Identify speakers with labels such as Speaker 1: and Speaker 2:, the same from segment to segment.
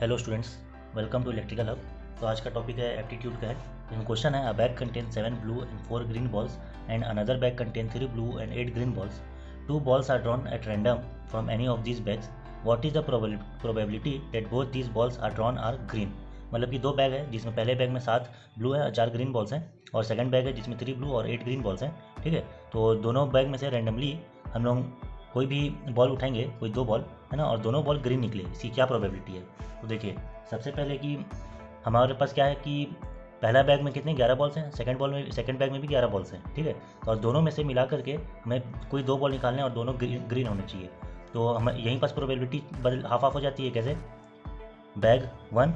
Speaker 1: Hello students, welcome to electrical hub. तो आज का टॉपिक है एप्टीट्यूड का है। इसमें क्वेश्चन है, अ bag contain 7 blue and 4 green balls and another bag contain 3 blue and 8 green balls. 2 balls are drawn at random from any of these bags. What is the probability that both these balls are drawn are green? मतलब कि दो bag है जिसमें पहले bag में 7 blue है और 4 green balls हैं, और सेकंड बैग है जिसमें 3 ब्लू और 8 ग्रीन बॉल्स हैं। ठीक है, तो दोनों बैग में से रैंडमली हम लोग कोई भी बॉल उठाएंगे, कोई दो बॉल है ना, और दोनों बॉल ग्रीन निकले, इसकी क्या प्रोबेबिलिटी है। तो देखिए, सबसे पहले कि हमारे पास क्या है कि पहला बैग में कितने 11 बॉल्स हैं, सेकंड बैग में भी 11 बॉल्स हैं। ठीक है, तो और दोनों में से मिला करके हमें कोई दो बॉल निकालने और दोनों ग्रीन होने चाहिए। तो हम यहीं पास प्रोबेबिलिटी बदल हाफ हाफ हो जाती है। कैसे? बैग 1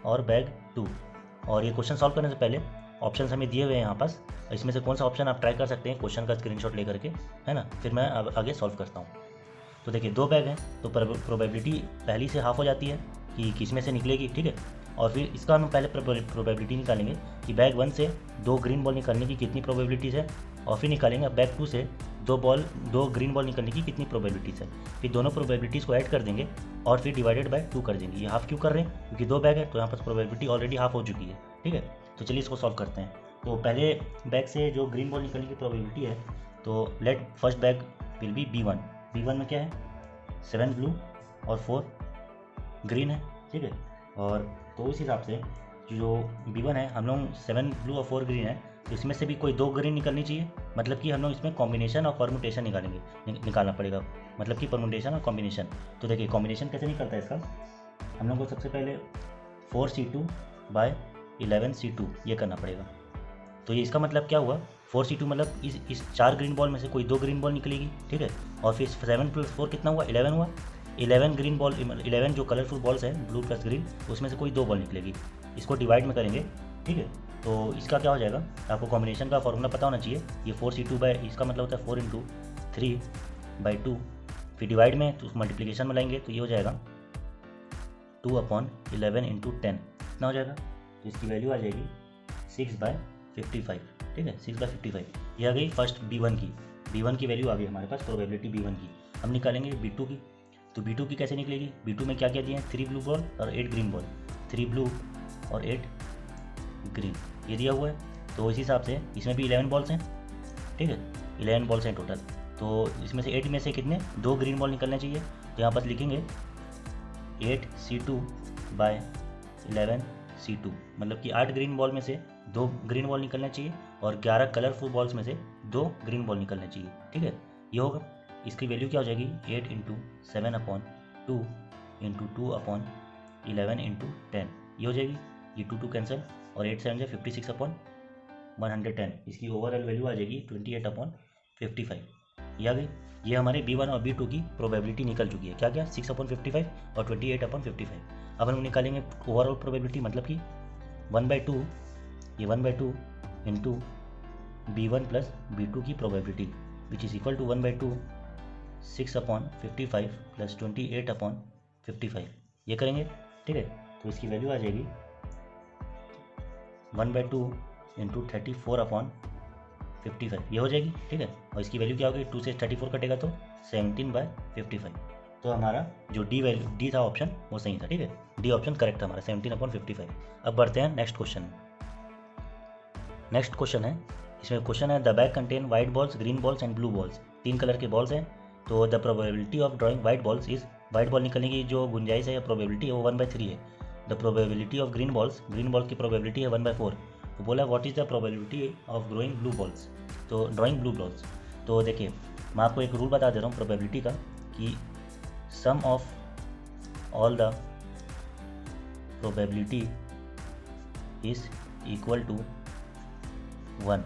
Speaker 1: और बैग 2। और ये क्वेश्चन सॉल्व करने से पहले ऑप्शन हमें दिए हुए हैं यहाँ पास, इसमें से कौन सा ऑप्शन आप ट्राई कर सकते हैं क्वेश्चन का स्क्रीनशॉट लेकर के, है ना, फिर मैं अब आगे सॉल्व करता हूँ। तो देखिए, दो बैग हैं तो प्रोबेबिलिटी पहली से हाफ हो जाती है कि किस में से निकलेगी। ठीक है, और फिर इसका हम पहले प्रोबेबिलिटी निकालेंगे कि बैग 1 से दो ग्रीन बॉल निकालने की कितनी प्रोबेबिलिटीज़ है, और फिर निकालेंगे बैग 2 से दो ग्रीन बॉल निकलने की कितनी प्रोबेबिलिटीज़ है। फिर दोनों प्रोबेबिलिटीज़ को ऐड कर देंगे और फिर डिवाइडेड बाय 2 कर देंगे। ये हाफ क्यों कर रहे हैं? क्योंकि दो बैग है तो यहाँ पर प्रोबेबिलिटी ऑलरेडी हाफ हो चुकी है। ठीक है, तो चलिए इसको सॉल्व करते हैं। तो पहले बैग से जो ग्रीन बॉल निकलने की प्रोबेबिलिटी है, तो let first bag will be B1। B1 में क्या है? 7 ब्लू और 4 ग्रीन है। ठीक है, और तो उस हिसाब से जो B1 है, हम लोग 7 ब्लू और 4 ग्रीन है, तो इसमें से भी कोई दो ग्रीन निकलनी चाहिए। मतलब कि हम लोग इसमें कॉम्बिनेशन और परमुटेशन निकालना पड़ेगा, मतलब कि परमुटेशन और कॉम्बिनेशन। तो देखिए, कॉम्बिनेशन कैसे निकलता है इसका। हम लोग को सबसे पहले 4C2 बाय 11C2 ये करना पड़ेगा। तो ये इसका मतलब क्या हुआ? 4C2 मतलब इस 4 ग्रीन बॉल में से कोई दो ग्रीन बॉल निकलेगी। ठीक है, और फिर 7 + 4 कितना हुआ? 11 हुआ। 11 ग्रीन बॉल, 11 जो कलरफुल बॉल्स हैं ब्लू प्लस ग्रीन, उसमें से कोई दो बॉल निकलेगी। इसको डिवाइड में करेंगे। ठीक है, तो इसका क्या हो जाएगा? आपको कॉम्बिनेशन का फॉर्मूला पता होना चाहिए। ये 4C2 बाय, इसका मतलब होता है 4 × 3/2। फिर डिवाइड में तो मल्टीप्लीकेशन में लाएंगे तो ये हो जाएगा 2/11 × 10 कितना हो जाएगा? तो इसकी वैल्यू आ जाएगी 6/55। ठीक है, 6/55 ये आ गई फर्स्ट B1 की वैल्यू आ गई हमारे पास, प्रोबेबिलिटी B1 की। हम निकालेंगे B2 की। तो B2 की कैसे निकलेगी? B2 में क्या क्या दिए हैं? 3 ब्लू बॉल और 8 ग्रीन बॉल। 3 ब्लू और 8 ग्रीन ये दिया हुआ है। तो इस हिसाब से इसमें भी 11 बॉल्स हैं। ठीक है, 11 बॉल्स हैं टोटल। तो इसमें से 8 में से कितने? दो ग्रीन बॉल निकलने चाहिए। तो यहाँ पर लिखेंगे 8C2 बाय 11C2, मतलब कि 8 ग्रीन बॉल में से दो ग्रीन बॉल निकलना चाहिए और 11 कलरफुल बॉल्स में से दो ग्रीन बॉल निकलने चाहिए। ठीक है, ये होगा। इसकी वैल्यू क्या हो जाएगी? 8 × 7/2 × 2/11 × 10 ये हो जाएगी। ये 2 कैंसिल और 8 7 56/110। इसकी ओवरऑल वैल्यू आ जाएगी 28/55। ये आ गई। ये हमारे B1 और B2 की प्रोबेबिलिटी निकल चुकी है। क्या क्या? 6/55 और 28/55। अब हम निकालेंगे ओवरऑल प्रोबेबिलिटी, मतलब कि 1/2, ये 1/2 इंटू B1 + B2 की probability, which is equal to 1/2 6/55 + 28/55 ये करेंगे। ठीक है, तो इसकी वैल्यू आ जाएगी 1/2 × 34/55 ये हो जाएगी। ठीक है, और इसकी वैल्यू क्या होगी? 2 से 34 कटेगा तो 17/55। तो हमारा जो डी था ऑप्शन वो सही था। ठीक है, डी ऑप्शन करेक्ट था हमारा, 17/55। अब बढ़ते हैं नेक्स्ट क्वेश्चन। नेक्स्ट क्वेश्चन है, इसमें क्वेश्चन है, the bag contain white balls, green balls and blue balls. 3 colour के बॉल्स हैं। तो the probability of drawing white balls is, white ball निकलने की जो गुंजाइश है या प्रोबेबिलिटी है वो 1/3 है। The probability of green balls, green ball की प्रोबेबिलिटी है 1/4। तो बोला what is the probability of growing blue balls, तो ड्राइंग ब्लू बॉल्स। तो देखिए, मैं आपको एक रूल बता दे रहा हूँ प्रोबेबिलिटी का, कि sum of all the probability is equal to 1।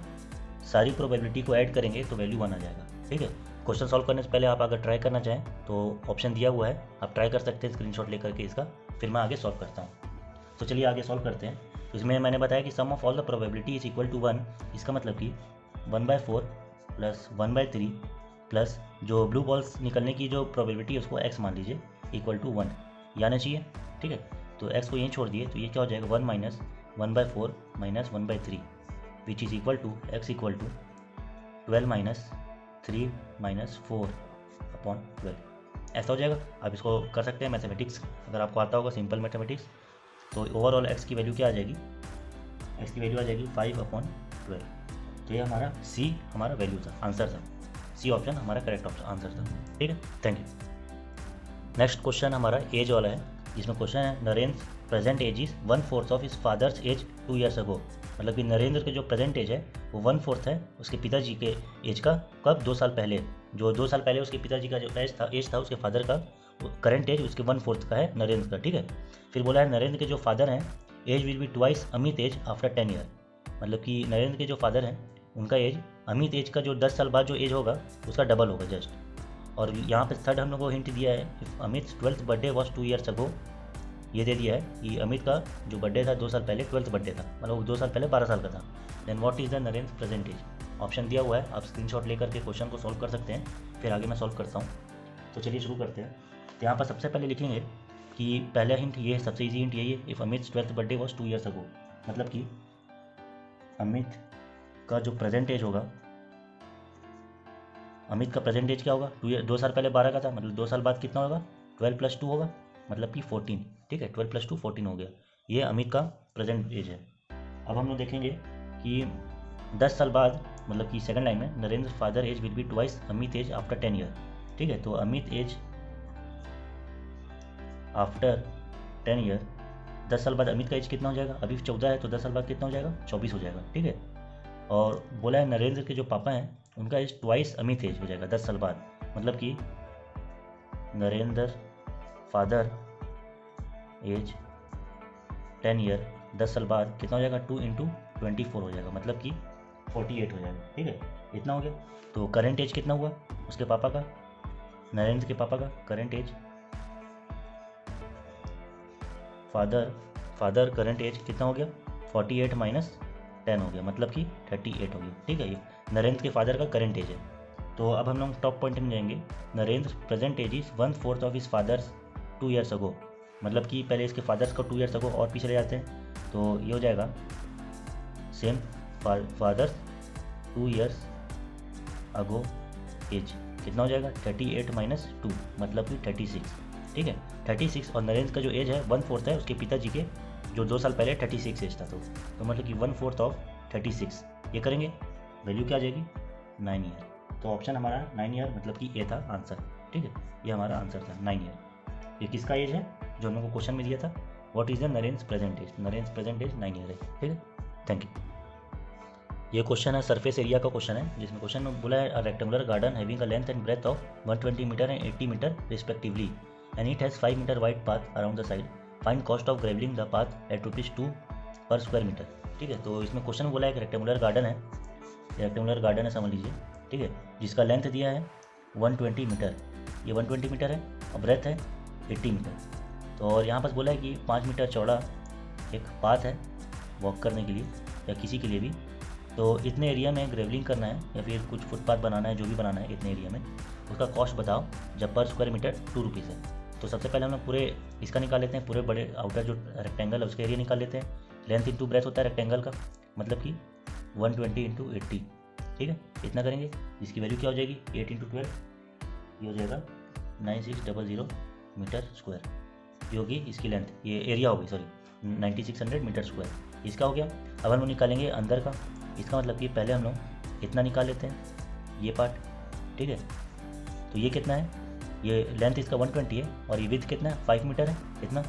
Speaker 1: सारी प्रोबेबिलिटी को ऐड करेंगे तो वैल्यू 1 आ जाएगा। ठीक है, क्वेश्चन सॉल्व करने से पहले आप अगर ट्राई करना चाहें तो ऑप्शन दिया हुआ है, आप ट्राई कर सकते हैं स्क्रीनशॉट लेकर के इसका, फिर मैं आगे सॉल्व करता हूँ। तो चलिए आगे सॉल्व करते हैं। तो इसमें मैंने बताया कि sum of all the probability is equal to 1। इसका मतलब कि 1/4 + 1/3 प्लस जो ब्लू बॉल्स निकलने की जो प्रोबेबिलिटी है उसको x मान लीजिए, इक्वल टू 1 ये आना चाहिए। ठीक है, तो x को यहीं छोड़ दिए तो ये क्या हो जाएगा? 1 - 1/4 - 1/3 which is equal to x equal to 12 - 3 - 4/12। ऐसा हो जाएगा। आप इसको कर सकते हैं मैथमेटिक्स, अगर आपको आता होगा सिंपल मैथमेटिक्स। तो ओवरऑल एक्स की वैल्यू क्या आ जाएगी, एक्स की वैल्यू आ जाएगी 5/12। तो ये हमारा सी हमारा वैल्यू था, आंसर था। सी ऑप्शन हमारा करेक्ट ऑप्शन आंसर था। ठीक है, थैंक यू। नेक्स्ट क्वेश्चन हमारा एज वाला है, जिसमें क्वेश्चन है Narendra present age is 1/4 of his father's age 2 years ago. मतलब कि नरेंद्र के जो प्रेजेंट एज है वो 1/4 है उसके पिताजी के एज का, कब, 2 साल पहले। जो 2 साल पहले उसके पिताजी का जो एज था उसके फादर का, करंट एज उसके 1/4 का है नरेंद्र का। ठीक है, फिर बोला है नरेंद्र के जो फादर हैं age will be twice Amit age after 10 year। मतलब कि नरेंद्र के जो फादर हैं उनका एज अमित एज का जो 10 साल बाद जो एज होगा उसका डबल होगा जस्ट। और यहाँ पे थर्ड हम लोग को हिंट दिया है, if Amit 12th birthday was 2 years अगो। ये दे दिया है कि अमित का जो बर्थडे था 2 साल पहले 12th बर्थडे था, मतलब वो 2 साल पहले 12 साल का था। Then what is the Narendra present age. Option दिया हुआ है, आप स्क्रीनशॉट लेकर के क्वेश्चन को सॉल्व कर सकते हैं, फिर आगे मैं सॉल्व करता हूँ। तो चलिए शुरू करते हैं। तो यहाँ पर सबसे पहले लिखेंगे कि पहला हिंट ये है, सबसे ईजी हिंट यही है, if Amit 12th birthday was 2 years ago. मतलब कि अमित का जो प्रेजेंट एज होगा, अमित का प्रेजेंट एज क्या होगा, 2 साल पहले 12 का था, मतलब 2 साल बाद कितना होगा, 12 + 2 होगा, मतलब कि 14। ठीक है, 12 + 2 14 हो गया। ये अमित का प्रेजेंट एज है। अब हम लोग देखेंगे कि 10 साल बाद, मतलब कि सेकंड लाइन में, Narendra father age will be twice Amit age after 10 year। ठीक है, तो अमित एज आफ्टर 10 year, 10 साल बाद अमित का एज कितना हो जाएगा, अभी 14 है तो 10 साल बाद कितना हो जाएगा, 24 हो जाएगा। ठीक है, और बोला है नरेंद्र के जो पापा हैं उनका एज ट्वाइस अमित एज हो जाएगा 10 साल बाद। मतलब कि नरेंद्र फादर एज 10 year, 10 साल बाद कितना हो जाएगा, 2 × 24 हो जाएगा, मतलब कि 48 हो जाएगा। ठीक है, इतना हो गया। तो करेंट एज कितना हुआ उसके पापा का, नरेंद्र के पापा का current age, father current age कितना हो गया, 48 - 10 हो गया, मतलब कि 38 हो गया। ठीक है, ये नरेंद्र के फादर का करंट एज है। तो अब हम लोग टॉप पॉइंट में जाएंगे। Narendra present age is 1/4 of his father's 2 years ago. मतलब कि पहले इसके फादर्स को 2 years अगो और पीछे ले जाते हैं, तो ये हो जाएगा सेम फादर्स 2 years अगो एज कितना हो जाएगा, 38 - 2 मतलब कि 36। ठीक है, 36। और नरेंद्र का जो एज है 1/4 है उसके पिताजी के, जो 2 साल पहले 36 एज था। तो मतलब कि 1/4 ऑफ 36, ये करेंगे वैल्यू क्या आ जाएगी, 9 year। तो ऑप्शन हमारा 9 year, मतलब कि ए था आंसर। ठीक है, ये हमारा आंसर था 9 year। ये किसका एज है जो हम लोग को क्वेश्चन में दिया था, what is the Narendra present age. Narendra present age 9 year है। ठीक है, थैंक यू। ये क्वेश्चन है सरफेस एरिया का क्वेश्चन है, जिसमें क्वेश्चन में बोला है rectangular garden having a length and breadth of 120 metre and 80 metre respectively and it has 5 meter wide path around the side. Find cost of gravelling the path at ₹2 per square metre. ठीक है, तो इसमें question बोला है कि rectangular garden है, rectangular garden है समझ लीजिए। ठीक है, जिसका लेंथ दिया है 120 मीटर, ये 120 मीटर है, और ब्रेथ है 80 मीटर। तो और यहाँ पर बोला है कि 5 मीटर चौड़ा एक पाथ है वॉक करने के लिए या किसी के लिए भी। तो इतने एरिया में ग्रेवलिंग करना है या फिर कुछ फुटपाथ बनाना है, जो भी बनाना है इतने एरिया में, उसका कॉस्ट बताओ जब पर स्क्वायर मीटर ₹2 है। तो सबसे पहले हम लोग पूरे इसका निकाल लेते हैं, पूरे बड़े आउटर जो रेक्टेंगल है उसका एरिया निकाल लेते हैं। लेंथ इंटू ब्रेथ होता है रेक्टेंगल का, मतलब कि 120 × 80। ठीक है, इतना करेंगे, इसकी वैल्यू क्या हो जाएगी, 8 × 12, ये हो जाएगा 9600 मीटर स्क्वायर। ये होगी इसकी लेंथ, ये एरिया होगी, सॉरी 9600 मीटर स्क्वायर। इसका हो गया। अब हम लोग निकालेंगे अंदर का, इसका मतलब कि पहले हम लोग इतना निकाल लेते हैं, ये पार्ट। ठीक है, तो ये कितना है, ये लेंथ इसका 120 है और ये विड्थ कितना है, 5 मीटर है इतना।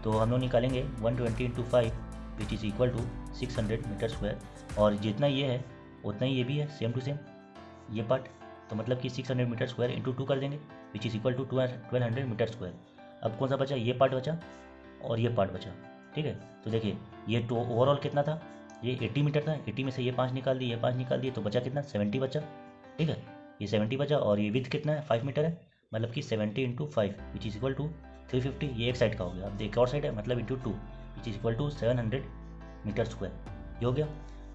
Speaker 1: तो हम लोग निकालेंगे 120 × 5 which is equal to 600 meter square. और जितना ये है उतना ही ये भी है, सेम टू सेम ये पार्ट। तो मतलब कि 600 मीटर स्क्वायर इंटू 2 कर देंगे which is equal to 1200 meter square. अब कौन सा बचा, ये पार्ट बचा और ये पार्ट बचा। ठीक है, तो देखिए ये तो ओवरऑल कितना था, ये 80 मीटर था, 80 में से ये 5 निकाल दिए, ये 5 निकाल दिए, तो बचा कितना, 70 बचा। ठीक है, ये 70 बचा और ये विड्थ कितना है, 5 मीटर है, मतलब कि 70 × 5 विच इज़ इक्वल टू 350। ये एक साइड का हो गया। अब देखिए और साइड है, मतलब into 2 which is equal to 700 meter square. ये हो गया।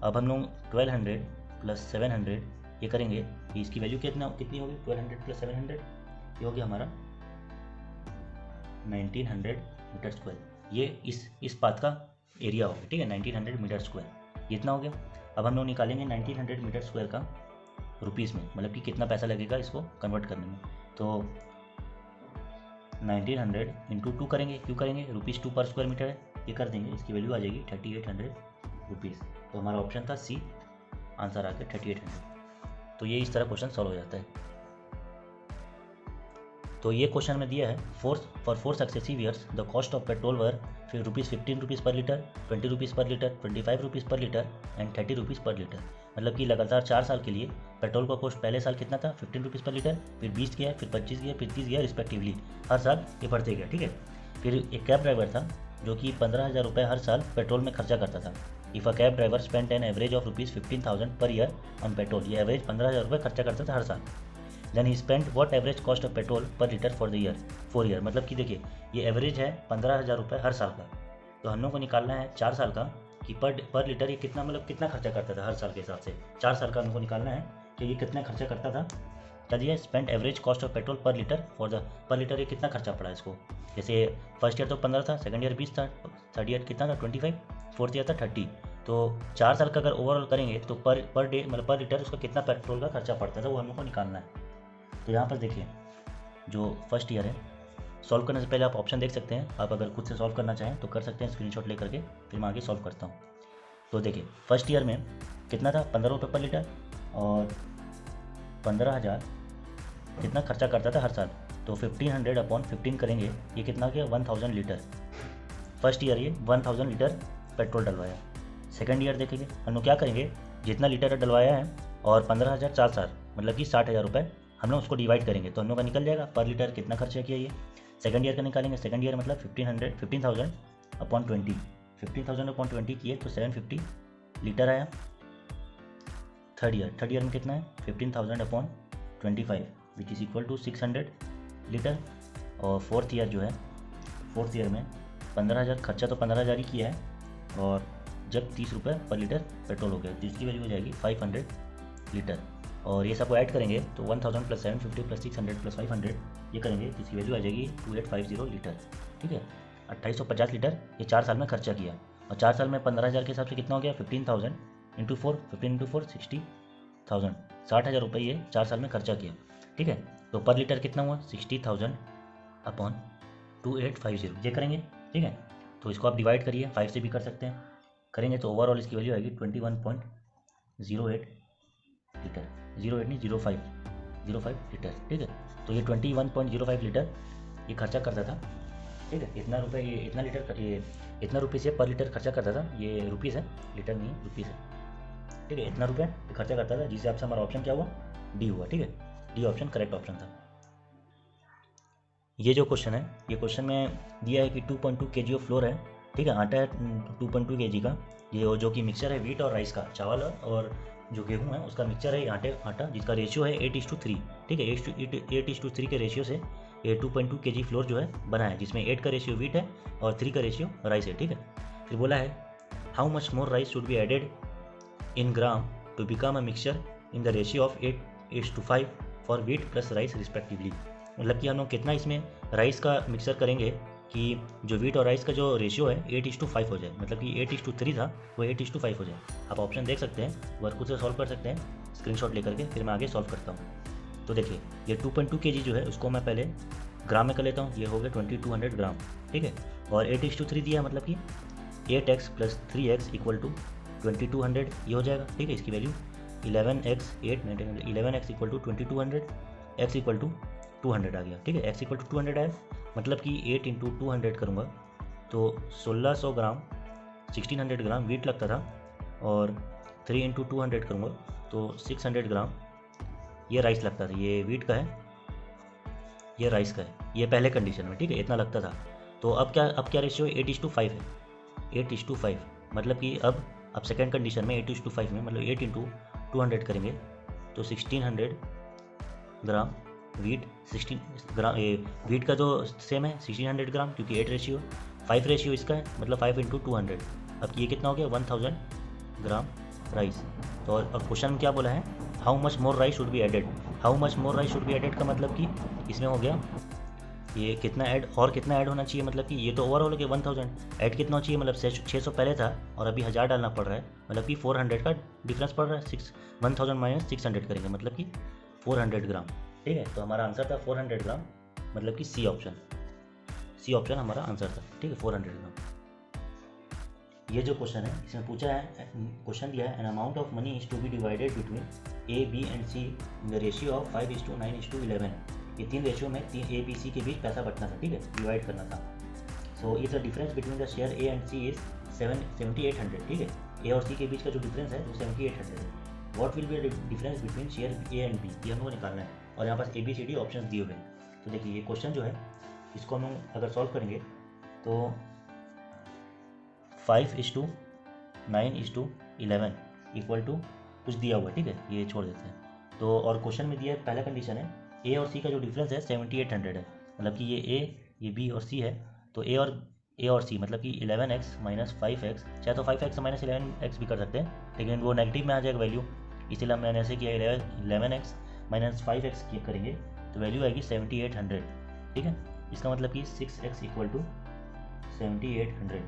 Speaker 1: अब हम लोग 1200 + 700 ये करेंगे, इसकी वैल्यू कितनी होगी, 1200 + 700, ये हो गया हमारा 1900 मीटर स्क्वायर। ये इस पाथ का एरिया होगा। ठीक है, 1900 मीटर स्क्वायर, ये इतना हो गया। अब हम लोग निकालेंगे 1900 मीटर स्क्वायर का रुपीज़ में, मतलब कि कितना पैसा लगेगा इसको कन्वर्ट करने में। तो 1900 इंटू 2 करेंगे, क्यों करेंगे, ₹2 पर स्क्वायर मीटर है, ये कर देंगे, इसकी वैल्यू आ जाएगी 3800 रुपीज़। तो हमारा ऑप्शन था सी, आंसर आ गया 3800। तो ये इस तरह क्वेश्चन सॉल्व हो जाता है। तो ये क्वेश्चन में दिया है for 4 successive years the cost of petrol were ₹15 per litre, ₹20 पर लीटर, ₹25 पर लीटर एंड ₹30 पर लीटर। मतलब कि लगातार 4 साल के लिए पेट्रोल का कॉस्ट पहले साल कितना था, ₹15 पर लीटर, फिर 20 गया, फिर 25 गया, फिर 30 गया रिस्पेक्टिवली, हर साल ये बढ़ते गया, ठीक है। फिर एक कैब ड्राइवर था जो कि 15,000 रुपये हर साल पेट्रोल में खर्चा करता था। If a cab driver spend an average of ₹15,000 per year on petrol, ये एवरेज 15,000 रुपये खर्चा करता था हर साल। Then he spend what average cost of petrol per litre for the year 4 year. मतलब कि देखिए ये एवरेज है 15,000 रुपये हर साल का, तो हम लोग को निकालना है 4 साल का कि पर लीटर ये कितना, मतलब कितना खर्चा करता था हर साल के हिसाब से। 4 साल का हमको निकालना है कि ये कितना खर्चा करता था। चलिए spend average cost of petrol per litre for the per litre, ये कितना खर्चा पड़ा इसको। जैसे फर्स्ट ईयर तो 15 था, सेकंड ईयर 20 था, थर्ड ईयर कितना था 25, फोर्थ ईयर था 30। तो 4 साल का अगर ओवरऑल करेंगे तो पर डे मतलब पर लीटर उसका कितना पेट्रोल का खर्चा पड़ता था वो हमको निकालना है। तो यहाँ पर देखिए जो फर्स्ट ईयर है, सॉल्व करने से पहले आप ऑप्शन देख सकते हैं, आप अगर खुद से सॉल्व करना चाहें तो कर सकते हैं स्क्रीनशॉट लेकर के, फिर मैं आगे सॉल्व करता हूँ। तो देखिए फर्स्ट ईयर में कितना था, ₹15 पर लीटर, और 15,000 कितना खर्चा करता था हर साल, तो 1500 अपॉन 15 करेंगे, ये कितना गया 1000 लीटर। फर्स्ट ईयर ये 1000 लीटर पेट्रोल डलवाया। सेकंड ईयर देखेंगे हम लोग क्या करेंगे, जितना लीटर डलवाया है और 15,000 4 साल मतलब कि 60,000 रुपये हम लोग उसको डिवाइड करेंगे तो हम लोग का निकल जाएगा पर लीटर कितना खर्चा किया ये। सेकंड ईयर का निकालेंगे, सेकंड ईयर मतलब 15,000 अपॉन 20, 15,000 अपॉन 20 किए तो 750 लीटर आया। थर्ड ईयर में कितना है 15,000 upon 25 which is equal to 600 litre. और फोर्थ ईयर जो है, फोर्थ ईयर में 15,000 खर्चा तो 15,000 ही किया है, और जब 30 रुपये पर लीटर पेट्रोल हो गया तो इसकी वैल्यू हो जाएगी 500 लीटर। और ये सबको ऐड करेंगे तो 1000 प्लस 750 प्लस 600 प्लस 500 ये करेंगे तो इसकी वैल्यू आ जाएगी 2850 लीटर, ठीक है। 2850 लीटर ये 4 साल में खर्चा किया, और 4 साल में 15,000 के हिसाब से कितना हो गया 15,000 इंटू 4, 15 इंटू 4 60,000, 60,000 रुपये ये 4 साल में खर्चा किया, ठीक है। तो पर लीटर कितना हुआ 60,000 अपॉन 2850 ये करेंगे, ठीक है। तो इसको आप डिवाइड करिए, 5 से भी कर सकते हैं, करेंगे तो ओवरऑल इसकी वैल्यू आएगी 21.08 लीटर, 08 नहीं 05 लीटर, ठीक है। तो ये 21.05 लीटर ये खर्चा करता था, ठीक है। इतना रुपये ये इतना लीटर ये इतना रुपये से पर लीटर खर्चा करता था, ये रुपीज़ है, लीटर नहीं रुपीज़ है, ठीक है। इतना रुपये खर्चा करता था, जिससे आपसे हमारा ऑप्शन क्या हुआ डी हुआ, ठीक है। डी ऑप्शन करेक्ट ऑप्शन था। ये जो क्वेश्चन है, ये क्वेश्चन में दिया है कि 2.2 kg ऑफ फ्लोर है, ठीक है। आटा है 2.2 kg का, ये जो कि मिक्सचर है वीट और राइस का, चावल और जो गेहूँ है उसका मिक्सचर है आटा जिसका रेशियो है 8:3, ठीक है। 8:3 के रेशियो से ये 2.2 kg फ्लोर जो है बना है, जिसमें 8 का रेशियो वीट है और 3 का रेशियो राइस है, ठीक है। फिर बोला है how much more rice should be added in gram to become a mixture in the ratio of 8:5 for wheat plus rice respectively. मतलब कि हम लोग कितना इसमें राइस का मिक्सर करेंगे कि जो वीट और राइस का जो रेशियो है 8:5 हो जाए, मतलब कि 8:3 था वो 8:5 हो जाए। आप ऑप्शन देख सकते हैं, वर्क खुद से सॉल्व कर सकते हैं स्क्रीनशॉट लेकर के, फिर मैं आगे सॉल्व करता हूँ। तो देखिए ये 2.2 kg जो है उसको मैं पहले ग्राम में कर लेता हूँ, ये हो गया 2200 ग्राम, ठीक है। और 8:3 दिया मतलब कि 8x plus 3x equal to 2200 ये हो जाएगा, ठीक है। इसकी value 11x 11x equal to 2200, x equal to 200 आ गया, ठीक है। x इक्वल टू 200 आया, मतलब कि 8 इंटू 200 करूँगा तो 1600 ग्राम 1600 ग्राम वीट लगता था, और 3 इंटू 200 करूँगा तो 600 ग्राम ये राइस लगता था। ये वीट का है, ये राइस का है, ये पहले कंडीशन में, ठीक है, इतना लगता था। तो अब क्या रेशियो है 8:5 है, 8:5 मतलब कि अब सेकेंड कंडीशन में 8:5 में मतलब 8 इंटू 200 करेंगे तो 1600 ग्राम वीट, 16 ग्राम वीट का जो सेम है 1600 ग्राम, क्योंकि 8:5 रेशियो इसका है, मतलब 5 इंटू 200। अब ये कितना हो गया 1000 ग्राम राइस। तो अब क्वेश्चन में क्या बोला है how much more rice should be added, how much more rice should be added का मतलब कि इसमें हो गया ये कितना ऐड होना चाहिए, मतलब कि ये तो ओवरऑल हो गया 1000, ऐड कितना चाहिए, मतलब 600 पहले था और अभी 1000 डालना पड़ रहा है, मतलब कि 400 का डिफरेंस पड़ रहा है। 1000 माइनस 600 करेंगे मतलब कि 400 ग्राम, ठीक है। तो हमारा आंसर था 400 ग्राम, मतलब कि सी ऑप्शन। सी ऑप्शन हमारा आंसर था, ठीक है, 400 ग्राम। ये जो क्वेश्चन है इसमें पूछा है, क्वेश्चन दिया है an amount of money is to be divided between A B and C in the ratio of 5:9:11। ये 3 रेशियो में ए बी सी के बीच पैसा बंटना था, ठीक है, डिवाइड करना था। So if the difference between the share A and C is 7800, ठीक है, ए और सी के बीच का जो डिफरेंस है वो 7800 है। What will be the difference between share A and B, ये हमको निकालना है। और यहाँ पास ABCD ऑप्शन दिए हुए हैं। तो देखिए ये क्वेश्चन जो है इसको हम अगर सॉल्व करेंगे तो 5:9:11 इक्वल टू कुछ दिया हुआ है, ठीक है, ये छोड़ देते हैं। तो और क्वेश्चन में दिया है, पहला कंडीशन है ए और सी का जो डिफरेंस है 7800 है, मतलब कि ये ए, ये बी और सी है। तो ए और सी मतलब कि 11x माइनस 5x, चाहे तो 5x माइनस 11x भी कर सकते हैं, लेकिन वो नेगेटिव में आ जाएगा वैल्यू, इसलिए मैंने ऐसे किया 11x माइनस 5x करेंगे तो वैल्यू आएगी 7800, ठीक है। इसका मतलब कि 6x इक्वल टू 7800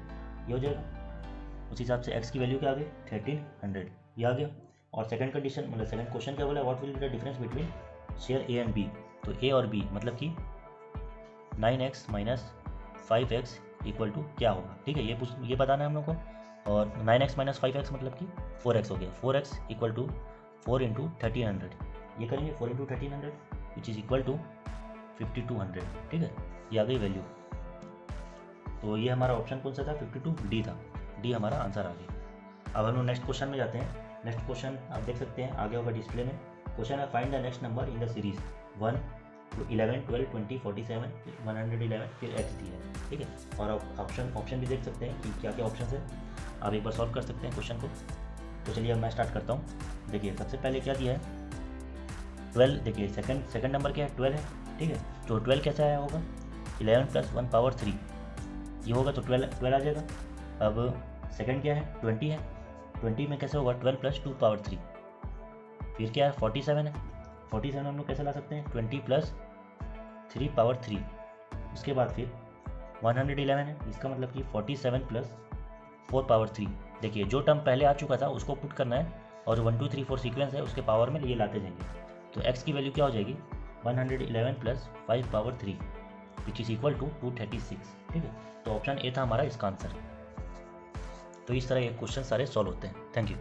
Speaker 1: ये हो जाएगा। उस हिसाब से x की वैल्यू क्या आ गई 1300, ये आ गया। और सेकंड कंडीशन मतलब सेकंड क्वेश्चन क्या बोला, what will be the difference between share A and B. तो ए और बी मतलब कि 9x minus 5x equal to क्या होगा, ठीक है, ये बताना है हम लोग को। और 9x माइनस 5x मतलब कि 4x हो गया, 4x इक्वल टू 4 × 1300, ये करेंगे 4 × 1300 विच इज़ इक्वल टू 5200, ठीक है, ये आ गई वैल्यू। तो ये हमारा ऑप्शन कौन सा था, 52D था, डी हमारा आंसर आ गया। अब हम लोग नेक्स्ट क्वेश्चन में जाते हैं। नेक्स्ट क्वेश्चन आप देख सकते हैं आगे होगा डिस्प्ले में। क्वेश्चन है find the next number in the series 1 to 11, 12, 20, 47, 111, फिर x दिया है, ठीक है। और आप ऑप्शन भी देख सकते हैं कि क्या क्या ऑप्शन है, आप एक बार सॉल्व कर सकते हैं क्वेश्चन को। तो चलिए अब मैं स्टार्ट करता हूँ। देखिए सबसे पहले क्या दिया है 12, देखिए सेकंड नंबर क्या है 12 है, ठीक है। तो 12 कैसा आया होगा 11 + 1 पावर 3 ये होगा, तो 12 आ जाएगा। अब सेकंड क्या है 20 है, 20 में कैसे होगा 12 + 2 पावर 3, फिर क्या है 47 है, 47 हम लोग कैसे ला सकते हैं 20 + 3 पावर 3। उसके बाद फिर 111 है, इसका मतलब कि 47 + 4 पावर 3। देखिए जो टर्म पहले आ चुका था उसको पुट करना है, और 1 2 3 4 सीक्वेंस है उसके पावर में ये लाते जाएंगे। तो x की वैल्यू क्या हो जाएगी 111 + 5 power 3 which is equal to 236, ठीक है। तो ऑप्शन ए था हमारा इसका आंसर। तो इस तरह ये क्वेश्चन सारे सॉल्व होते हैं। Thank you.